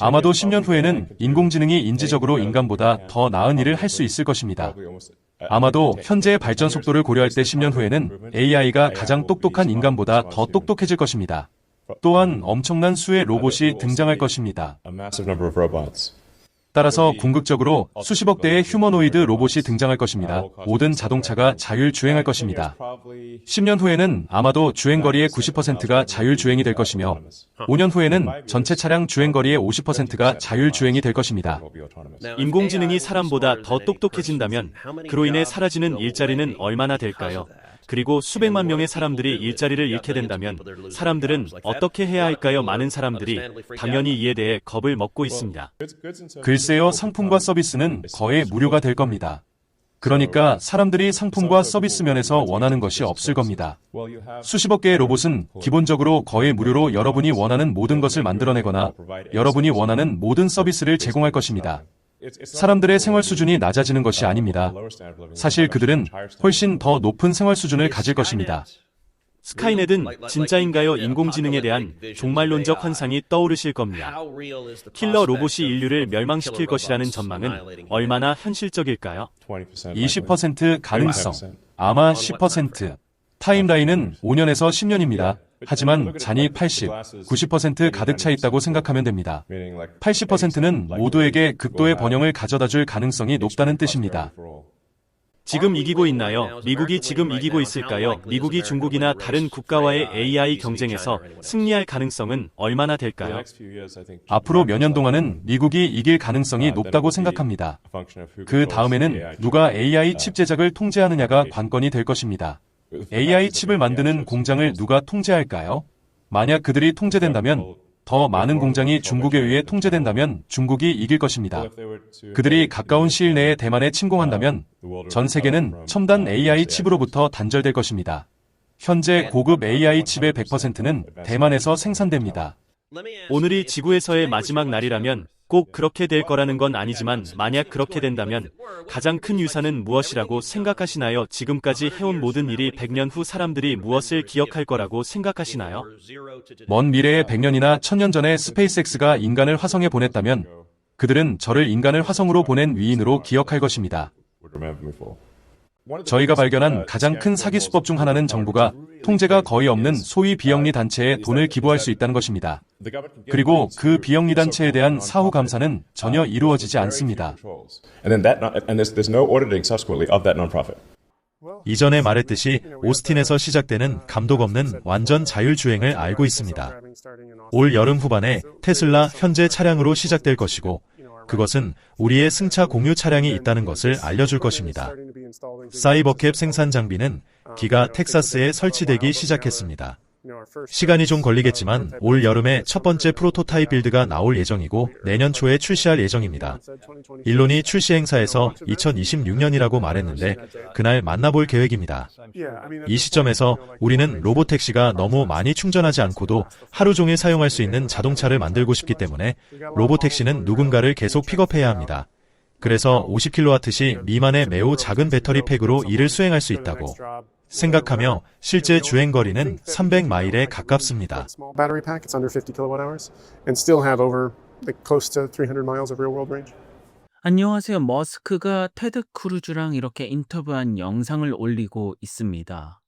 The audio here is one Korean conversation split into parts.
아마도 10년 후에는 인공지능이 인지적으로 인간보다 더 나은 일을 할 수 있을 것입니다. 아마도 현재의 발전 속도를 고려할 때 10년 후에는 AI가 가장 똑똑한 인간보다 더 똑똑해질 것입니다. 또한 엄청난 수의 로봇이 등장할 것입니다. 따라서 궁극적으로 수십억 대의 휴머노이드 로봇이 등장할 것입니다. 모든 자동차가 자율주행할 것입니다. 10년 후에는 아마도 주행거리의 90%가 자율주행이 될 것이며 5년 후에는 전체 차량 주행거리의 50%가 자율주행이 될 것입니다. 인공지능이 사람보다 더 똑똑해진다면 그로 인해 사라지는 일자리는 얼마나 될까요? 그리고 수백만 명의 사람들이 일자리를 잃게 된다면 사람들은 어떻게 해야 할까요? 많은 사람들이 당연히 이에 대해 겁을 먹고 있습니다. 글쎄요, 상품과 서비스는 거의 무료가 될 겁니다. 그러니까 사람들이 상품과 서비스 면에서 원하는 것이 없을 겁니다. 수십억 개의 로봇은 기본적으로 거의 무료로 여러분이 원하는 모든 것을 만들어내거나 여러분이 원하는 모든 서비스를 제공할 것입니다. 사람들의 생활 수준이 낮아지는 것이 아닙니다. 사실 그들은 훨씬 더 높은 생활 수준을 가질 것입니다. 스카이넷은 진짜인가요? 인공지능에 대한 종말론적 환상이 떠오르실 겁니다. 킬러 로봇이 인류를 멸망시킬 것이라는 전망은 얼마나 현실적일까요? 20% 가능성, 아마 10%. 타임라인은 5년에서 10년입니다. 하지만 잔이 80, 90% 가득 차 있다고 생각하면 됩니다. 80%는 모두에게 극도의 번영을 가져다 줄 가능성이 높다는 뜻입니다. 지금 이기고 있나요? 미국이 지금 이기고 있을까요? 미국이 중국이나 다른 국가와의 AI 경쟁에서 승리할 가능성은 얼마나 될까요? 앞으로 몇 년 동안은 미국이 이길 가능성이 높다고 생각합니다. 그 다음에는 누가 AI 칩 제작을 통제하느냐가 관건이 될 것입니다. AI 칩을 만드는 공장을 누가 통제할까요? 만약 그들이 통제된다면, 더 많은 공장이 중국에 의해 통제된다면 중국이 이길 것입니다. 그들이 가까운 시일 내에 대만에 침공한다면 전 세계는 첨단 AI 칩으로부터 단절될 것입니다. 현재 고급 AI 칩의 100%는 대만에서 생산됩니다. 오늘이 지구에서의 마지막 날이라면 꼭 그렇게 될 거라는 건 아니지만 만약 그렇게 된다면 가장 큰 유산은 무엇이라고 생각하시나요? 지금까지 해온 모든 일이 100년 후 사람들이 무엇을 기억할 거라고 생각하시나요? 먼 미래의 100년이나 1000년 전에 스페이스X가 인간을 화성에 보냈다면 그들은 저를 인간을 화성으로 보낸 위인으로 기억할 것입니다. 저희가 발견한 가장 큰 사기 수법 중 하나는 정부가 통제가 거의 없는 소위 비영리 단체에 돈을 기부할 수 있다는 것입니다. 그리고 그 비영리 단체에 대한 사후 감사는 전혀 이루어지지 않습니다. 이전에 말했듯이 오스틴에서 시작되는 감독 없는 완전 자율주행을 알고 있습니다. 올 여름 후반에 테슬라 현재 차량으로 시작될 것이고 그것은 우리의 승차 공유 차량이 있다는 것을 알려줄 것입니다. 사이버캡 생산 장비는 기가 텍사스에 설치되기 시작했습니다. 시간이 좀 걸리겠지만 올 여름에 첫 번째 프로토타입 빌드가 나올 예정이고 내년 초에 출시할 예정입니다. 일론이 출시 행사에서 2026년이라고 말했는데 그날 만나볼 계획입니다. 이 시점에서 우리는 로보택시가 너무 많이 충전하지 않고도 하루 종일 사용할 수 있는 자동차를 만들고 싶기 때문에 로보택시는 누군가를 계속 픽업해야 합니다. 그래서 50kW시 미만의 매우 작은 배터리 팩으로 일을 수행할 수 있다고 생각하며 실제 주행거리는 300마일에 가깝습니다. 안녕하세요. 머스크가 테드 크루즈랑 이렇게 인터뷰한 영상을 올리고 있습니다.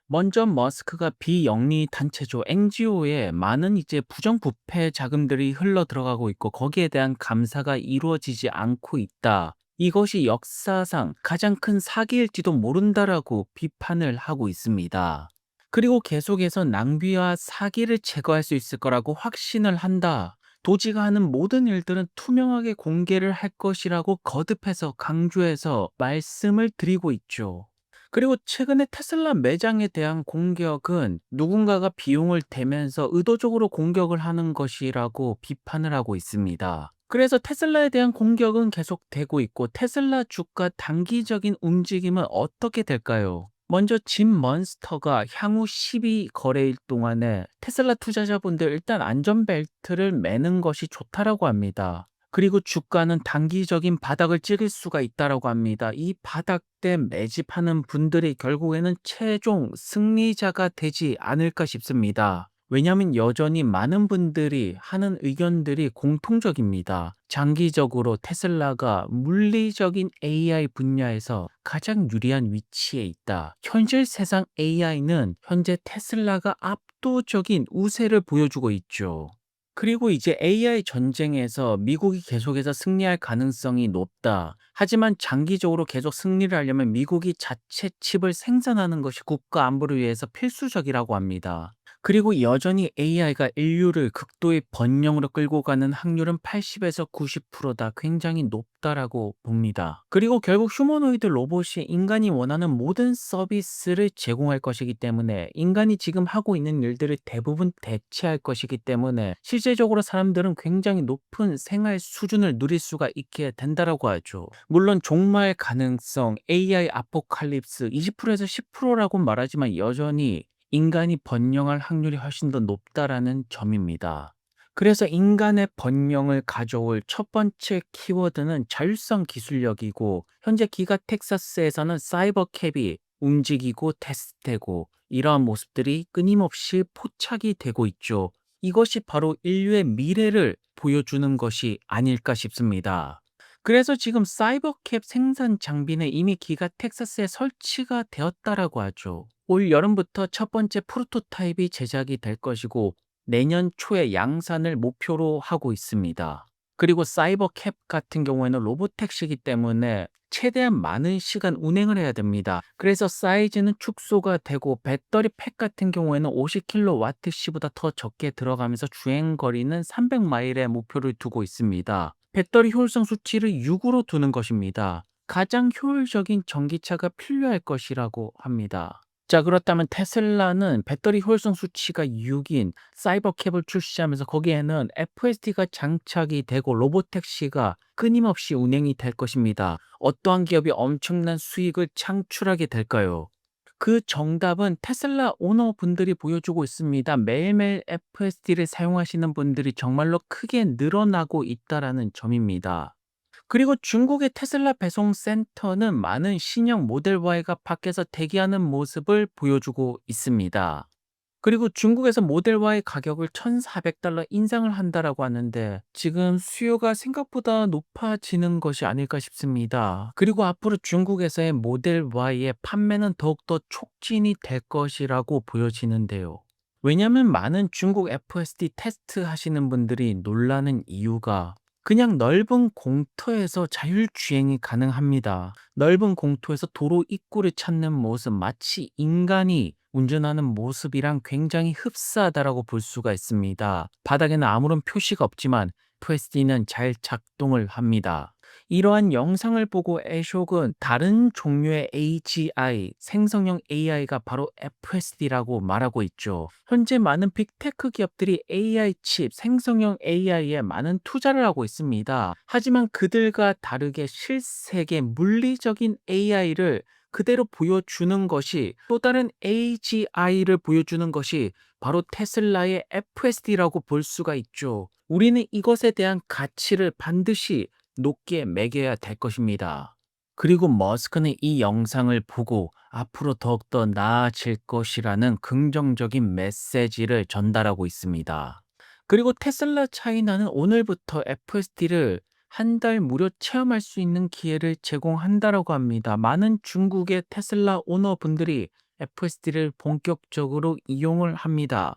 먼저 머스크가 비영리 단체죠. NGO에 많은 이제 부정부패 자금들이 흘러 들어가고 있고 거기에 대한 감사가 이루어지지 않고 있다. 이것이 역사상 가장 큰 사기일지도 모른다라고 비판을 하고 있습니다. 그리고 계속해서 낭비와 사기를 제거할 수 있을 거라고 확신을 한다. 도지가 하는 모든 일들은 투명하게 공개를 할 것이라고 거듭해서 강조해서 말씀을 드리고 있죠. 그리고 최근에 테슬라 매장에 대한 공격은 누군가가 비용을 대면서 의도적으로 공격을 하는 것이라고 비판을 하고 있습니다. 그래서 테슬라에 대한 공격은 계속되고 있고 테슬라 주가 단기적인 움직임은 어떻게 될까요? 먼저 짐 먼스터가 향후 12거래일 동안에 테슬라 투자자분들 일단 안전벨트를 매는 것이 좋다라고 합니다. 그리고 주가는 단기적인 바닥을 찍을 수가 있다라고 합니다. 이 바닥 때 매집하는 분들이 결국에는 최종 승리자가 되지 않을까 싶습니다. 왜냐하면 여전히 많은 분들이 하는 의견들이 공통적입니다. 장기적으로 테슬라가 물리적인 AI 분야에서 가장 유리한 위치에 있다. 현실 세상 AI는 현재 테슬라가 압도적인 우세를 보여주고 있죠. 그리고 이제 AI 전쟁에서 미국이 계속해서 승리할 가능성이 높다. 하지만 장기적으로 계속 승리를 하려면 미국이 자체 칩을 생산하는 것이 국가 안보를 위해서 필수적이라고 합니다. 그리고 여전히 AI가 인류를 극도의 번영으로 끌고 가는 확률은 80에서 90%다. 굉장히 높다라고 봅니다. 그리고 결국 휴머노이드 로봇이 인간이 원하는 모든 서비스를 제공할 것이기 때문에 인간이 지금 하고 있는 일들을 대부분 대체할 것이기 때문에 실제적으로 사람들은 굉장히 높은 생활 수준을 누릴 수가 있게 된다라고 하죠. 물론 종말 가능성, AI 아포칼립스 20%에서 10%라고 말하지만 여전히 인간이 번영할 확률이 훨씬 더 높다라는 점입니다. 그래서 인간의 번영을 가져올 첫 번째 키워드는 자율성 기술력이고 현재 기가 텍사스에서는 사이버캡이 움직이고 테스트되고 이러한 모습들이 끊임없이 포착이 되고 있죠. 이것이 바로 인류의 미래를 보여주는 것이 아닐까 싶습니다. 그래서 지금 사이버캡 생산 장비는 이미 기가 텍사스에 설치가 되었다라고 하죠. 올 여름부터 첫 번째 프로토타입이 제작이 될 것이고 내년 초에 양산을 목표로 하고 있습니다. 그리고 사이버캡 같은 경우에는 로보택시이기 때문에 최대한 많은 시간 운행을 해야 됩니다. 그래서 사이즈는 축소가 되고 배터리 팩 같은 경우에는 50kWh보다 더 적게 들어가면서 주행 거리는 300마일의 목표를 두고 있습니다. 배터리 효율성 수치를 6으로 두는 것입니다. 가장 효율적인 전기차가 필요할 것이라고 합니다. 자, 그렇다면 테슬라는 배터리 효율성 수치가 6인 사이버캡을 출시하면서 거기에는 FSD가 장착이 되고 로보택시가 끊임없이 운행이 될 것입니다. 어떠한 기업이 엄청난 수익을 창출하게 될까요? 그 정답은 테슬라 오너분들이 보여주고 있습니다. 매일매일 FSD를 사용하시는 분들이 정말로 크게 늘어나고 있다라는 점입니다. 그리고 중국의 테슬라 배송 센터는 많은 신형 모델 Y가 밖에서 대기하는 모습을 보여주고 있습니다. 그리고 중국에서 모델 Y 가격을 $1,400 인상을 한다라고 하는데 지금 수요가 생각보다 높아지는 것이 아닐까 싶습니다. 그리고 앞으로 중국에서의 모델 Y의 판매는 더욱더 촉진이 될 것이라고 보여지는데요. 왜냐하면 많은 중국 FSD 테스트 하시는 분들이 놀라는 이유가 그냥 넓은 공터에서 자율주행이 가능합니다. 넓은 공터에서 도로 입구를 찾는 모습, 마치 인간이 운전하는 모습이랑 굉장히 흡사하다라고 볼 수가 있습니다. 바닥에는 아무런 표시가 없지만 FSD는 잘 작동을 합니다. 이러한 영상을 보고 애쇼은 다른 종류의 AGI, 생성형 AI가 바로 FSD라고 말하고 있죠. 현재 많은 빅테크 기업들이 AI 칩, 생성형 AI에 많은 투자를 하고 있습니다. 하지만 그들과 다르게 실세계 물리적인 AI를 그대로 보여주는 것이 또 다른 AGI를 보여주는 것이 바로 테슬라의 FSD라고 볼 수가 있죠. 우리는 이것에 대한 가치를 반드시 높게 매겨야 될 것입니다. 그리고 머스크는 이 영상을 보고 앞으로 더욱더 나아질 것이라는 긍정적인 메시지를 전달하고 있습니다. 그리고 테슬라 차이나는 오늘부터 FSD를 한 달 무료 체험할 수 있는 기회를 제공한다라고 합니다. 많은 중국의 테슬라 오너분들이 FSD를 본격적으로 이용을 합니다.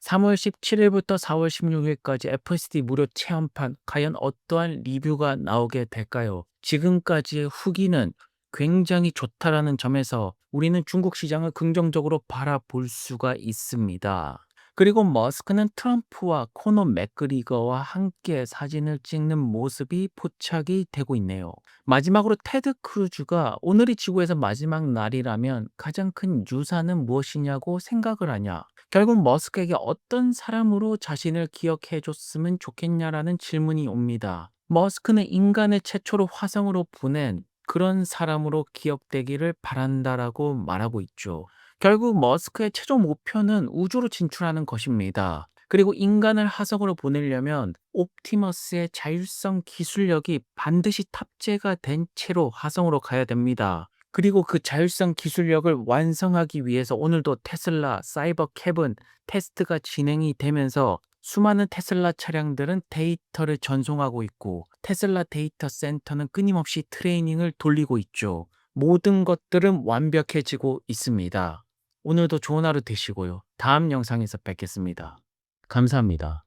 3월 17일부터 4월 16일까지 FSD 무료 체험판 과연 어떠한 리뷰가 나오게 될까요? 지금까지의 후기는 굉장히 좋다라는 점에서 우리는 중국 시장을 긍정적으로 바라볼 수가 있습니다. 그리고 머스크는 트럼프와 코너 맥그리거와 함께 사진을 찍는 모습이 포착이 되고 있네요. 마지막으로 테드 크루즈가 오늘이 지구에서 마지막 날이라면 가장 큰 유산은 무엇이냐고 생각을 하냐. 결국 머스크에게 어떤 사람으로 자신을 기억해 줬으면 좋겠냐라는 질문이 옵니다. 머스크는 인간을 최초로 화성으로 보낸 그런 사람으로 기억되기를 바란다라고 말하고 있죠. 결국 머스크의 최종 목표는 우주로 진출하는 것입니다. 그리고 인간을 화성으로 보내려면 옵티머스의 자율성 기술력이 반드시 탑재가 된 채로 화성으로 가야 됩니다. 그리고 그 자율성 기술력을 완성하기 위해서 오늘도 테슬라 사이버 캡은 테스트가 진행이 되면서 수많은 테슬라 차량들은 데이터를 전송하고 있고 테슬라 데이터 센터는 끊임없이 트레이닝을 돌리고 있죠. 모든 것들은 완벽해지고 있습니다. 오늘도 좋은 하루 되시고요. 다음 영상에서 뵙겠습니다. 감사합니다.